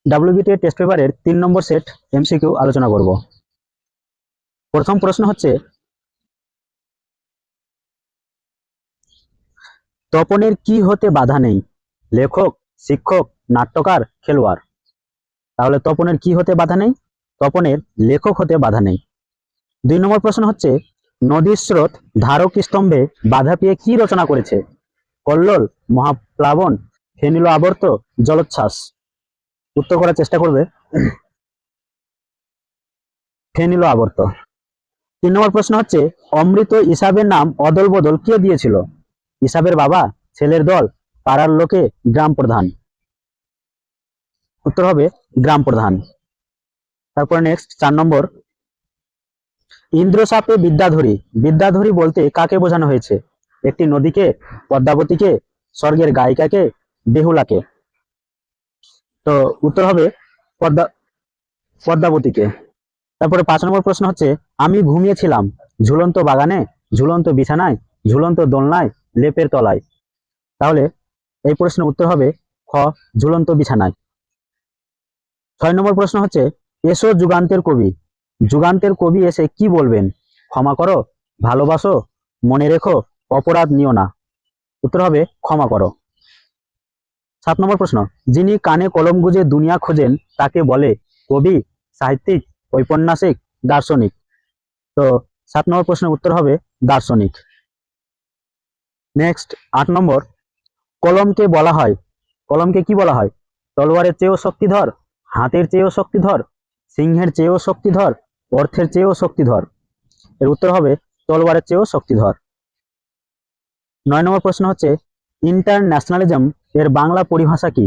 WBTA test পেপারের 3 নম্বর set MCQ আলোচনা করব। প্রথম প্রশ্ন হচ্ছে, তপনের কি হতে বাধা নেই? লেখক, শিক্ষক, নাট্যকার, খেলোয়াড়। তাহলে তপনের কি হতে বাধা নেই? তপনের লেখক হতে বাধা নেই। 2 নম্বর প্রশ্ন হচ্ছে, নদীর স্রোত ধারক স্তম্ভে বাধা পেয়ে কি রচনা করেছে? কল্লোল, মহাপ্লাবন, ফেনিল আবর্ত, জলোচ্ছ্বাস। উত্তর করার চেষ্টা করবে। ফেনিল আবর্ত। 3 নম্বর প্রশ্ন হচ্ছে, অমৃত ইসাবের নাম অদল বদল কে দিয়েছিল? ইসাবের বাবা, ছেলের দল, পাড়ার লোকে, গ্রাম প্রধান। উত্তর হবে গ্রাম প্রধান। তারপর নেক্সট 4 নম্বর, ইন্দ্রসাপে বিদ্যাধরী। বিদ্যাধরী বলতে কাকে বোঝানো হয়েছে? একটি নদীকে, পদ্মাবতীকে, স্বর্গের গায়িকাকে, বেহুলাকে। তো উত্তর হবে পদ্মাবতীকে। তারপরে 5 নম্বর প্রশ্ন হচ্ছে, আমি ঘুমিয়েছিলাম ঝুলন্ত বাগানে, ঝুলন্ত বিছানায়, ঝুলন্ত দোলনায়, লেপের তলায়। তাহলে এই প্রশ্নের উত্তর হবে খ, ঝুলন্ত বিছানায়। 6 নম্বর প্রশ্ন হচ্ছে, এসো যুগান্তের কবি। যুগান্তের কবি এসে কি বলবেন? ক্ষমা করো, ভালোবাসো, মনে রেখো, অপরাধ নিও না। উত্তর হবে ক্ষমা করো। 7 নম্বর প্রশ্ন, যিনি কানে কলম গুজে দুনিয়া খোঁজেন তাকে বলে কবি, সাহিত্যিক, ঔপন্যাসিক, দার্শনিক। তো 7 নম্বর প্রশ্নের উত্তর হবে দার্শনিক। নেক্সট 8 নম্বর, কলমকে বলা হয়, কলমকে কি বলা হয়? তলোয়ারের চেয়েও শক্তিধর, হাতের চেয়েও শক্তিধর, সিংহের চেয়েও শক্তিধর, অর্থের চেয়েও শক্তিধর। এর উত্তর হবে তলোয়ারের চেয়েও শক্তিধর। 9 নম্বর প্রশ্ন হচ্ছে, ইন্টারন্যাশনালিজম এর বাংলা পরিভাষা কি?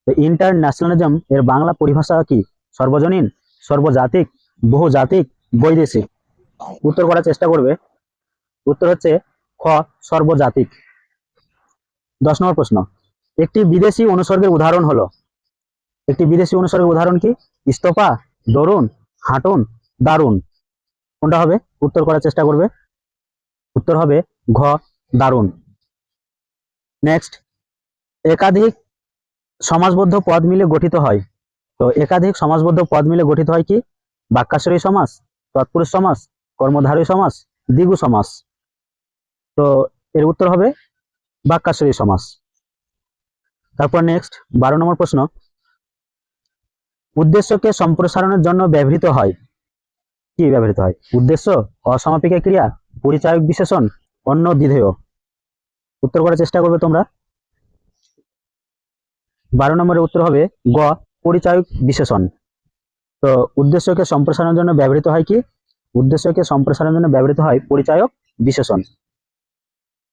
তো ইন্টারন্যাশনালিজম এর বাংলা পরিভাষা কি? সর্বজনীন, সর্বজাতিক, বহুজাতিক, বৈদেশিক। উত্তর করার চেষ্টা করবে। উত্তর হচ্ছে খ, সর্বজাতিক। 10 নম্বর প্রশ্ন, একটি বিদেশি অনুসর্গের উদাহরণ হলো। একটি বিদেশি অনুসর্গের উদাহরণ কি? ইস্তফা, দরুন, হাঁটুন, দারুন। কোনটা হবে? উত্তর করার চেষ্টা করবে। উত্তর হবে ঘ, দারুন। নেক্সট, একাধিক সমাসবদ্ধ পদ মিলে গঠিত হয়। তো একাধিক সমাসবদ্ধ পদ মিলে গঠিত হয় কি? বাক্যাশ্রয়ী সমাস, তৎপুরুষ সমাস, কর্মধারী সমাস, দ্বিগু সমাস। তো এর উত্তর হবে বাক্যাশ্রয়ী সমাস। তারপর নেক্সট 12 নম্বর প্রশ্ন, উদ্দেশ্যকে সম্প্রসারণের জন্য ব্যবহৃত হয়। কি ব্যবহৃত হয়? উদ্দেশ্য, অসমাপিকা ক্রিয়া, পরিচায়ক বিশেষণ, অন্য বিধেয়। উত্তর করার চেষ্টা করবে তোমরা। 12 নম্বরের উত্তর হবে গ, পরিচায়ক বিশেষণ। তো উদ্দেশ্যকে সম্প্রসারণের জন্য ব্যবহৃত হয় কি? উদ্দেশ্যকে সম্প্রসারণের জন্য ব্যবহৃত হয় পরিচায়ক বিশেষণ।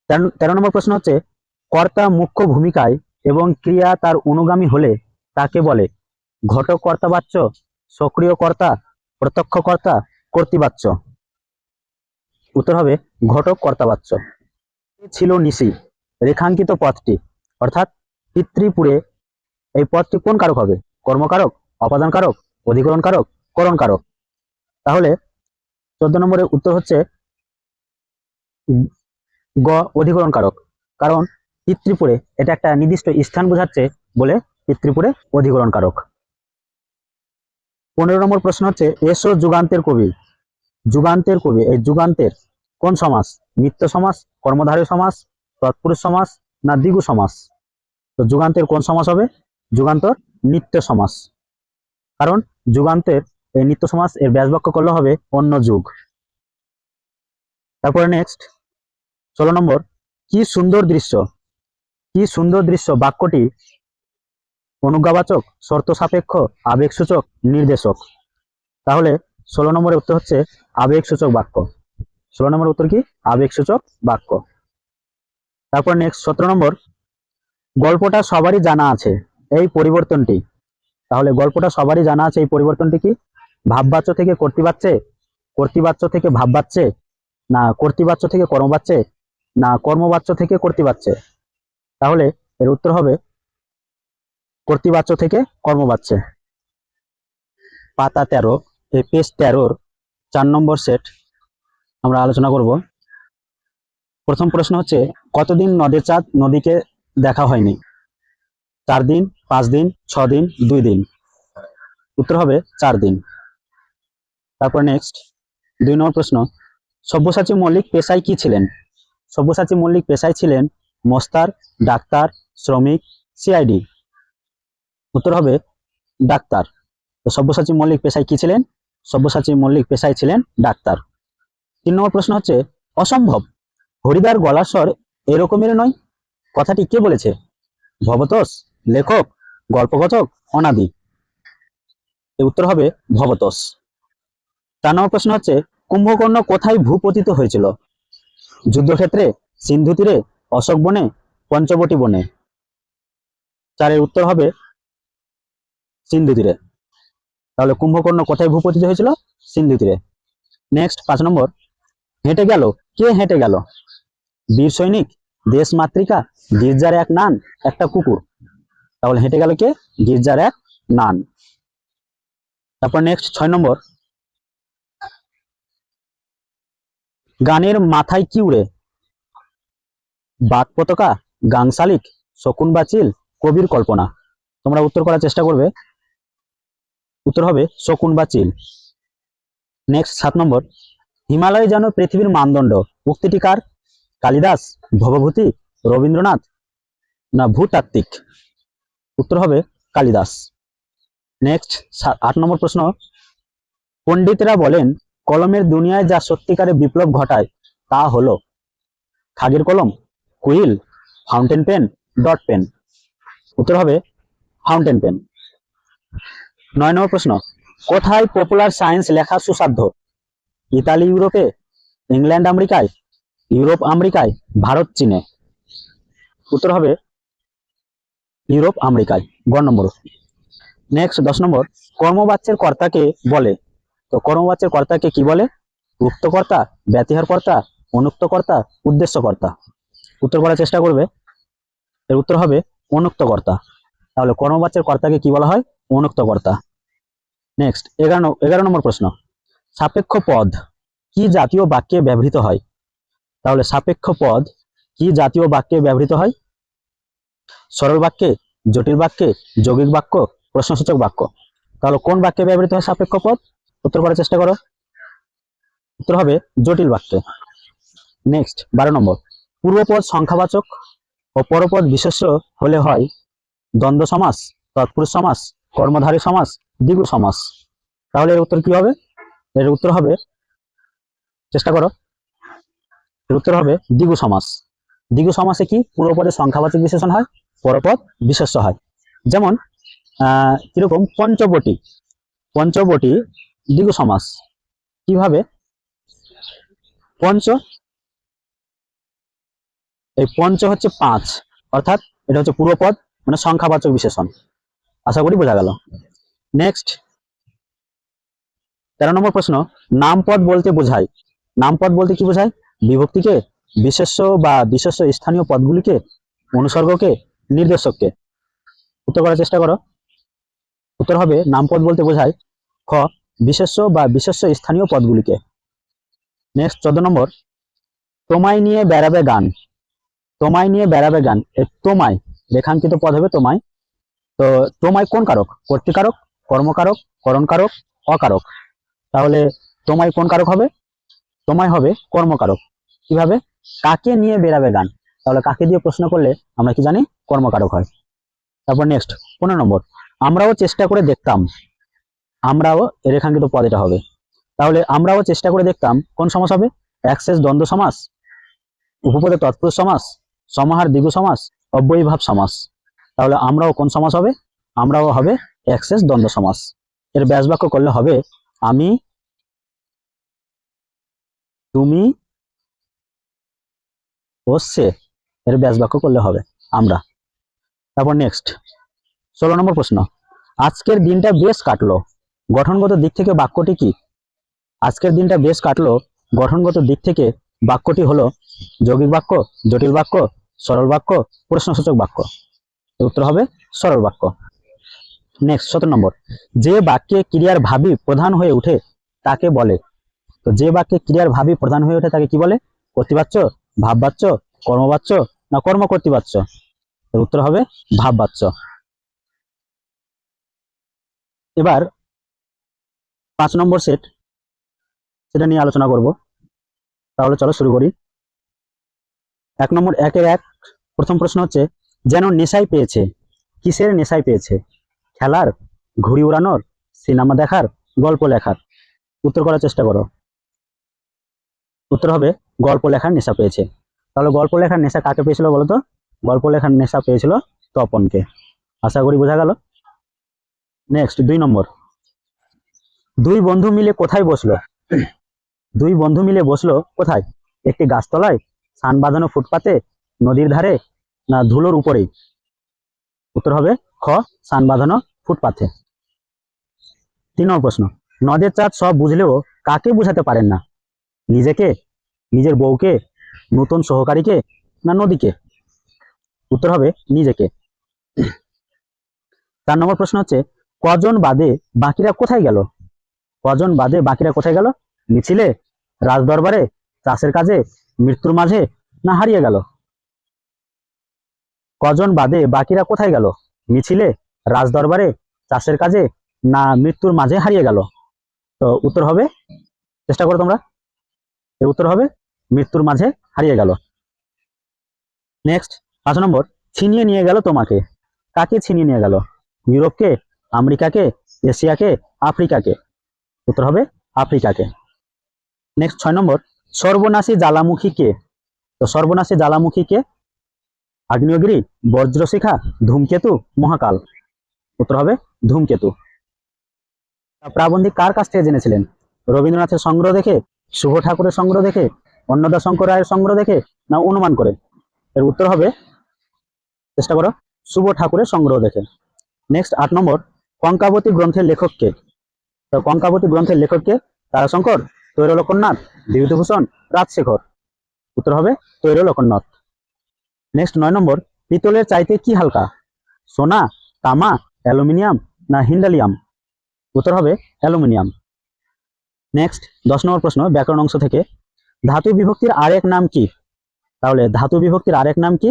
13 নম্বর প্রশ্ন হচ্ছে, কর্তা মুখ্য ভূমিকায় এবং ক্রিয়া তার অনুগামী হলে তাকে বলে ঘটক কর্তাবাচ্য, সক্রিয় কর্তা, প্রত্যক্ষ কর্তা, কর্তৃবাচ্য। উত্তর হবে ঘটক কর্তাবাচ্য। ছিল নিশি রেখাঙ্কিত পথটি, অর্থাৎ পিতৃপুরে এই পদটি কোন কারক হবে? কর্মকারক, অপাদান কারক, অধিকরণ কারক, করণ কারক। তাহলে 14 নম্বরের উত্তর হচ্ছে গ, অধিকরণ কারক। কারণ পিতৃপুরে এটা একটা নির্দিষ্ট স্থান বোঝাচ্ছে বলে পিতৃপুরে অধিকরণ কারক। 15 নম্বর প্রশ্ন হচ্ছে, এসো যুগান্তের কবি। যুগান্তের কবি, এই যুগান্তের কোন সমাস? নিত্য সমাস, কর্মধারী সমাস, তৎপুরুষ সমাস, না দ্বিগু সমাস? তো যুগান্তের কোন সমাস হবে? যুগান্তর নিত্য সমাস। কারণ যুগান্তের এই নিত্য সমাস এর ব্যাসবাক্য করলে হবে অন্য যুগ। তারপরে নেক্সট 16 নম্বর, কি সুন্দর দৃশ্য। কি সুন্দর দৃশ্য বাক্যটি অনুজ্ঞাবাচক, শর্ত সাপেক্ষ, আবেগসূচক, নির্দেশক। তাহলে 16 নম্বরের উত্তর হচ্ছে আবেগসূচক বাক্য। 16 নম্বর উত্তর কি? আবেগসূচক বাক্য। তারপর নেক্সট 17 নম্বর, গল্পটা সবারই জানা আছে এই পরিবর্তনটি। তাহলে গল্পটা সবারই জানা আছে এই পরিবর্তনটি কি? ভাববাচ্য থেকে কর্তৃবাচ্যে, কর্তৃবাচ্য থেকে ভাববাচ্যে, না কর্তৃবাচ্য থেকে কর্মবাচ্যে, না কর্মবাচ্য থেকে কর্তৃবাচ্যে। তাহলে এর উত্তর হবে কর্তৃবাচ্য থেকে কর্মবাচ্যে। পাতা 13, এই পেজ 13-র 4 নম্বর সেট আমরা আলোচনা করব। প্রথম প্রশ্ন হচ্ছে, কতদিন নদের চাঁদ নদীকে দেখা হয়নি? 4 দিন, 5 দিন, 6 দিন, 2 দিন। উত্তর হবে 4 দিন। তারপর নেক্সট 2 নম্বর প্রশ্ন, সব্যসাচী মল্লিক পেশায় কি ছিলেন? সব্যসাচী মল্লিক পেশায় ছিলেন মস্তার, ডাক্তার, শ্রমিক, সিআইডি। উত্তর হবে ডাক্তার। তো সব্যসাচী মল্লিক পেশায় কি ছিলেন? সব্যসাচী মল্লিক পেশায় ছিলেন ডাক্তার। 3 নম্বর প্রশ্ন হচ্ছে, অসম্ভব হরিদার গলার স্বর এরকমের নয়, কথাটি কে বলেছে? ভবতোষ, লেখক, গল্পকথক, অনাদি। এর উত্তর হবে ভবতোষ। 4 নম্বর প্রশ্ন হচ্ছে, কুম্ভকর্ণ কোথায় ভূপতিত হয়েছিল? যুদ্ধক্ষেত্রে, সিন্ধু তীরে, অশোক বনে, পঞ্চবটী বনে। 4 এর উত্তর হবে সিন্ধু তীরে। তাহলে কুম্ভকর্ণ কোথায় ভূপতিত হয়েছিল? সিন্ধু তীরে। নেক্সট 5 নম্বর, হেঁটে গেল, কে হেঁটে গেল? বীর সৈনিক, দেশ মাতৃকা, গির্জার এক নান, একটা কুকুর। তাহলে হেঁটে গেল কে? গির্জার এক নান। তারপর নেক্সট 6 নম্বর, গানের মাথায় কি উড়ে? বাঘ পতাকা, গাং শালিক, শকুন বা চিল, কবির কল্পনা। তোমরা উত্তর করার চেষ্টা করবে। উত্তর হবে শকুন বা চিল। নেক্সট 7 নম্বর, হিমালয় যেন পৃথিবীর মানদণ্ড, উক্তিটি কার? কালিদাস, ভবভূতি, রবীন্দ্রনাথ, না ভূতাত্ত্বিক। উত্তর হবে কালিদাস। নেক্সট 8 নম্বর প্রশ্ন, পণ্ডিতরা বলেন কলমের দুনিয়ায় যা সত্যিকারে বিপ্লব ঘটায় তা হলো খাগের কলম, quill, fountain pen, dot pen. উত্তর হবে ফাউন্টেন পেন। 9 নম্বর প্রশ্ন, কোথায় পপুলার সায়েন্স লেখা সুসাধ্য? ইতালি ইউরোপে, ইংল্যান্ড আমেরিকায়, ইউরোপ আমেরিকায়, ভারত চীনে। উত্তর হবে ইউরোপ আমেরিকায়, গ নম্বর। নেক্সট 10 নম্বর, কর্মবাচ্যের কর্তাকে বলে? তো কর্মবাচ্যের কর্তাকে কি বলে? উক্তকর্তা, ব্যতিহারকর্তা, অনুক্তকর্তা, উদ্দেশ্যকর্তা। উত্তর করার চেষ্টা করবে। এর উত্তর হবে অনুক্তকর্তা। তাহলে কর্মবাচ্যের কর্তাকে কি বলা হয়? অনুক্তকর্তা। নেক্সট 11 নম্বর প্রশ্ন, সাপেক্ষ পদ কি জাতীয় বাক্যে ব্যবহৃত হয়? তাহলে সাপেক্ষ পদ কি জাতীয় বাক্যে ব্যবহৃত হয়? সরল বাক্যে, জটিল বাক্যে, যৌগিক বাক্য, প্রশ্নসূচক বাক্য। তাহলে কোন বাক্যে ব্যবহৃত হয় সাপেক্ষ পদ? উত্তর করার চেষ্টা করো। উত্তর হবে জটিল বাক্যে। নেক্সট 12 নম্বর, পূর্বপদ সংখ্যাবাচক ও পরপদ বিশেষ্য হলে হয় দ্বন্দ্ব সমাস, তৎপুরুষ সমাস, কর্মধারী সমাস, দ্বিগু সমাস। তাহলে এর উত্তর কি হবে? এর উত্তর হবে, চেষ্টা করো, এর উত্তর হবে দ্বিগু সমাস। দ্বিগু সমাসে কি পূর্বপদে সংখ্যাবাচক বিশেষণ হয়, পরপদ বিশেষ্য হয়। যেমন কিরকম, পঞ্চবটি, পঞ্চবটি দ্বিগু সমাস। কিভাবে? পঞ্চ, এই পঞ্চ হচ্ছে 5, অর্থাৎ এটা হচ্ছে পূর্বপদ মানে সংখ্যাবাচক বিশেষণ। আশা করি বোঝা গেল। নেক্সট 13 নম্বর প্রশ্ন, নামপদ বলতে বোঝায়? নামপদ বলতে কি বোঝায়? বিভক্তিকে, বিশেষ্য বা বিশেষ্য স্থানীয় পদগুলিকে, অনুসর্গকে, নির্দেশককে। উত্তর করার চেষ্টা করো। উত্তর হবে নামপদ বলতে বোঝায় খ, বিশেষ্য বা বিশেষ্য স্থানীয় পদগুলিকে। নেক্সট 14 নম্বর, তোমায় নিয়ে বেড়াবে গান। তোমায় নিয়ে বেড়াবে গান, এই তোমায় রেখাঙ্কিত পদ হবে তোমায়। তো তোমায় কোন কারক? কর্তৃকারক, কর্মকারক, করণকারক, অকারক। তাহলে তোমায় কোন কারক হবে? তোমায় হবে কর্মকারক। কিভাবে? কাকে নিয়ে বেড়াবে গান, তাহলে কাকে দিয়ে প্রশ্ন করলে আমরা কি জানি? কর্মকারক হয়। তারপর নেক্সট 15 নম্বর, আমরাও চেষ্টা করে দেখতাম। আমরাও রেখাঙ্কিত পদ এটা হবে। তাহলে আমরাও চেষ্টা করে দেখতাম কোন সমাস হবে? একশেষ দ্বন্দ্ব সমাস, উপপদে তৎপুরুষ সমাস, সমাহার দ্বিগু সমাস, অব্যয়ীভাব সমাস। তাহলে আমরাও কোন সমাস হবে? আমরাও হবে একশেষ দ্বন্দ্ব সমাস। এর ব্যাস বাক্য করলে হবে আমি, তুমি ও সে। এর ব্যাস বাক্য করলে হবে আমরা। তারপর নেক্সট 16 নম্বর প্রশ্ন, আজকের দিনটা বেশ কাটলো, গঠনগত দিক থেকে বাক্যটি কি? আজকের দিনটা বেশ কাটলো, গঠনগত দিক থেকে বাক্যটি হলো যৌগিক বাক্য, জটিল বাক্য, সরল বাক্য, প্রশ্নসূচক বাক্য। উত্তর হবে সরল বাক্য। নেক্সট 17 নম্বর, যে বাক্যে ক্রিয়ার ভাবী প্রধান হয়ে ওঠে তাকে বলে? তো যে বাক্যে ক্রিয়ার ভাবী প্রধান হয়ে ওঠে তাকে কি বলে? কর্তৃবাচ্য, ভাববাচ্য, কর্মবাচ্য, না কর্মকর্তৃবাচ্য? এর উত্তর হবে ভাববাচ্য। এবার 5 নম্বর সেট, সেটা নিয়ে আলোচনা করব। তাহলে চলো শুরু করি। 1 নম্বর 1-এর 1 প্রথম প্রশ্ন হচ্ছে, যেন নেশায় পেয়েছে। কিসের নেশায় পেয়েছে? খেলার, ঘুড়ি উড়ানোর, সিনেমা দেখার, গল্প লেখার? উত্তর করার চেষ্টা করো। উত্তর হবে গল্প লেখার নেশা পেয়েছে। তাহলে গল্প লেখার নেশা কাকে পেয়েছিল বলতো? গল্প লেখার নেশা পেয়েছিল তপনকে। আশা করি বোঝা গেল। নেক্সট 2 নম্বর, দুই বন্ধু মিলে কোথায় বসলো? দুই বন্ধু মিলে বসলো কোথায়? একটি গাছতলায়, সান বাঁধানো ফুটপাতে, নদীর ধারে, না ধুলোর উপরেই? উত্তর হবে খ, সান বাঁধানো ফুটপাথে। 3 নম্বর প্রশ্ন, নদের চাঁদ সব বুঝলেও কাকে বুঝাতে পারেন না? নিজেকে, নিজের বউকে, নতুন সহকারীকে, না নদীকে? উত্তর হবে নিজেকে। 4 নম্বর প্রশ্ন হচ্ছে, কজন বাদে বাকিরা কোথায় গেল? কজন বাদে বাকিরা কোথায় গেল? মিছিলে, রাজদরবারে, চাষের কাজে, মৃত্যুর মাঝে, না হারিয়ে গেল? কজন বাদে বাকিরা কোথায় গেল? মিছিলে, রাজদরবারে, চাষের কাজে, না মৃত্যুর মাঝে হারিয়ে গেল? তো উত্তর হবে, চেষ্টা করো তোমরা, এর উত্তর হবে মৃত্যুর মাঝে হারিয়ে গেল। নেক্সট 5 নম্বর, ছিনিয়ে নিয়ে গেল তোমাকে। কাকে ছিনিয়ে নিয়ে গেল? ইউরোপকে, আমেরিকাকে, এশিয়াকে, আফ্রিকাকে? উত্তর হবে আফ্রিকাকে। নেক্সট 6 নম্বর, সর্বনাশী জ্বালামুখী কে? তো সর্বনাশী জ্বালামুখী কে? আগ্নেয়গিরি, বজ্রশিখা, ধূমকেতু, মহাকাল? উত্তর হবে ধূমকেতু। প্রাবন্ধিক কার কাছ থেকে জেনেছিলেন? রবীন্দ্রনাথের সংগ্রহ দেখে, শুভ ঠাকুরের সংগ্রহ দেখে, অন্নদা শঙ্কর রায়ের সংগ্রহ দেখে, না অনুমান করে? এর উত্তর হবে, চেষ্টা করো, শুভ ঠাকুরের সংগ্রহ দেখে। নেক্সট 8 নম্বর, কঙ্কাবতী গ্রন্থের লেখককে? তো কঙ্কাবতী গ্রন্থের লেখককে? তারাশঙ্কর, তৈরলোকনাথ, বিভূতিভূষণ, রাজশেখর? উত্তর হবে তৈরলোকনাথ। নেক্সট 9 নম্বর, পিতলের চাইতে কি হালকা? সোনা, তামা, অ্যালুমিনিয়াম, না হিন্ডালিয়াম? উত্তর হবে অ্যালুমিনিয়াম। নেক্সট 10 নম্বর প্রশ্ন, ব্যাকরণ অংশ থেকে, ধাতু বিভক্তির আরেক নাম কি? তাহলে ধাতু বিভক্তির আরেক নাম কি?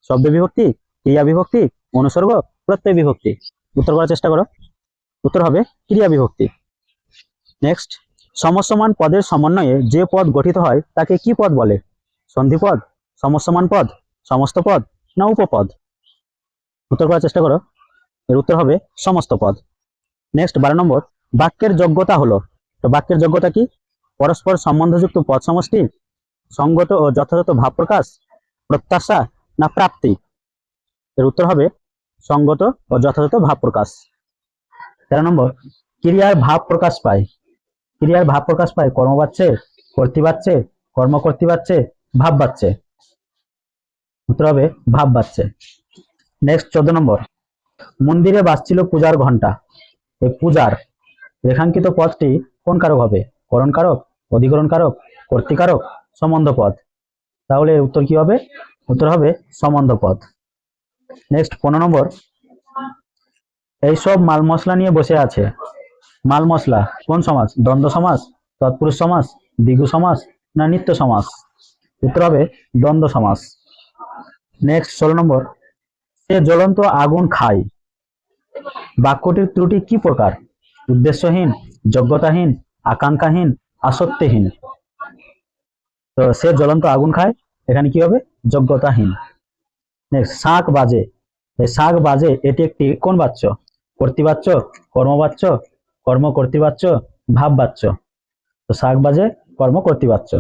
শব্দ বিভক্তি, ক্রিয়া বিভক্তি, অনুসর্গ, প্রত্যয় বিভক্তি? উত্তর করার চেষ্টা করো। উত্তর হবে ক্রিয়া বিভক্তি। নেক্সট, সমসমান পদের সমন্বয়ে যে পদ গঠিত হয় তাকে কি পদ বলে? সন্ধিপদ, সমসমান পদ, সমস্ত পদ, না উপপদ? উত্তর করার চেষ্টা করো। এর উত্তর হবে সমস্ত পদ। নেক্সট 12 নম্বর, বাক্যের যোগ্যতা হলো? তো বাক্যের যোগ্যতা কি? পরস্পর সম্বন্ধযুক্ত পদ সমষ্টি, সঙ্গত ও যথাযথ ভাব প্রকাশ, প্রত্যাশা, না প্রাপ্তি? এর উত্তর হবে সঙ্গত ও যথাযথ ভাব প্রকাশ। 13 নম্বর, ক্রিয়ার ভাব প্রকাশ পায়? ক্রিয়ার ভাব প্রকাশ পায় কর্মবাচ্যে, কর্তৃবাচ্যে, কর্মকর্তৃবাচ্যে, ভাববাচ্যে? উত্তর হবে ভাববাচ্যে। নেক্সট 14 নম্বর, মন্দিরে বাজছিল পূজার ঘন্টা। এই পূজার রেখাঙ্কিত পদটি কোন কারক হবে? করণ কারক, অধিকরণ কারক, কর্তৃকারক, সম্বন্ধ পদ? তাহলে উত্তর কি হবে? উত্তর হবে সম্বন্ধ পদ। নেক্সট 15 নম্বর, এইসব মাল মশলা নিয়ে বসে আছে। মাল মশলা কোন সমাস? দ্বন্দ্ব সমাস, তৎপুরুষ সমাস, দ্বিগু সমাস, না নিত্য সমাস? উত্তর হবে দ্বন্দ্ব সমাস। নেক্সট 16 নম্বর, সে জ্বলন্ত আগুন খায়। বাক্যটির ত্রুটি কি প্রকার? উদ্দেশ্যহীন, যোগ্যতাহীন, আকাঙ্ক্ষাহীন, আসক্তিহীন? তো সে জ্বলন্ত আগুন খায়, এখানে কি হবে? যোগ্যতাহীন। নেক্সট, শাঁখ বাজে। এই শাঁখ বাজে এটি একটি কোন বাচ্য? কর্তৃবাচ্য, কর্মবাচ্য, কর্মকর্তৃবাচ্য, ভাববাচ্য? তো শাঁখ বাজে কর্মকর্তৃবাচ্য।